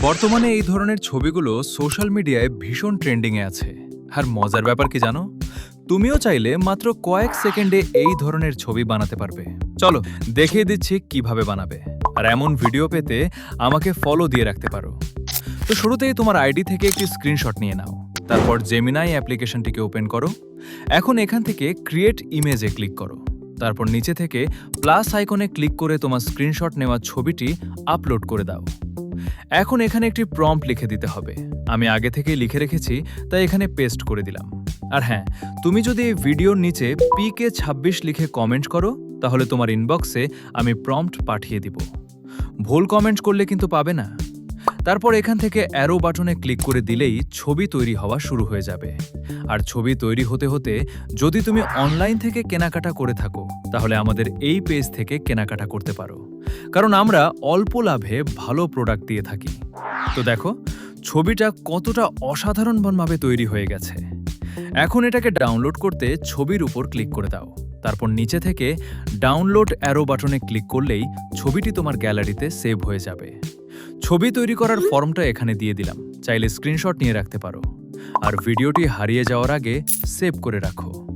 বর্তমানে এই ধরনের ছবিগুলো সোশ্যাল মিডিয়ায় ভীষণ ট্রেন্ডিংয়ে আছে। আর মজার ব্যাপার কি জানো, তুমিও চাইলে মাত্র কয়েক সেকেন্ডে এই ধরনের ছবি বানাতে পারবে। চলো দেখিয়ে দিচ্ছি কিভাবে বানাবে। আর এমন ভিডিও পেতে আমাকে ফলো দিয়ে রাখতে পারো। তো শুরুতেই তোমার আইডি থেকে একটি স্ক্রিনশট নিয়ে নাও। তারপর জেমিনাই অ্যাপ্লিকেশনটিকে ওপেন করো। এখন এখান থেকে ক্রিয়েট ইমেজে ক্লিক করো। তারপর নিচে থেকে প্লাস আইকনে ক্লিক করে তোমার স্ক্রিনশট নেওয়া ছবিটি আপলোড করে দাও। এখন এখানে একটি প্রম্পট লিখে দিতে হবে। আমি আগে থেকেই লিখে রেখেছি, তাই এখানে পেস্ট করে দিলাম। আর হ্যাঁ, তুমি যদি এই ভিডিওর নিচে PK26 লিখে কমেন্ট করো, তাহলে তোমার ইনবক্সে আমি প্রম্পট পাঠিয়ে দিব। ভুল কমেন্ট করলে কিন্তু পাবে না। তারপর এখান থেকে অ্যারো বাটনে ক্লিক করে দিলেই ছবি তৈরি হওয়া শুরু হয়ে যাবে। আর ছবি তৈরি হতে হতে যদি তুমি অনলাইন থেকে কেনাকাটা করে থাকো, তাহলে আমাদের এই পেজ থেকে কেনাকাটা করতে পারো, কারণ আমরা অল্প লাভে ভালো প্রোডাক্ট দিয়ে থাকি। তো দেখো ছবিটা কতটা অসাধারণভাবে তৈরি হয়ে গেছে। এখন এটাকে ডাউনলোড করতে ছবির উপর ক্লিক করে দাও। তারপর নিচে থেকে ডাউনলোড অ্যারো বাটনে ক্লিক করলেই ছবিটি তোমার গ্যালারিতে সেভ হয়ে যাবে। ছবি তৈরি করার ফর্মটা এখানে দিয়ে দিলাম, চাইলে স্ক্রিনশট নিয়ে রাখতে পারো। আর ভিডিওটি হারিয়ে যাওয়ার আগে সেভ করে রাখো।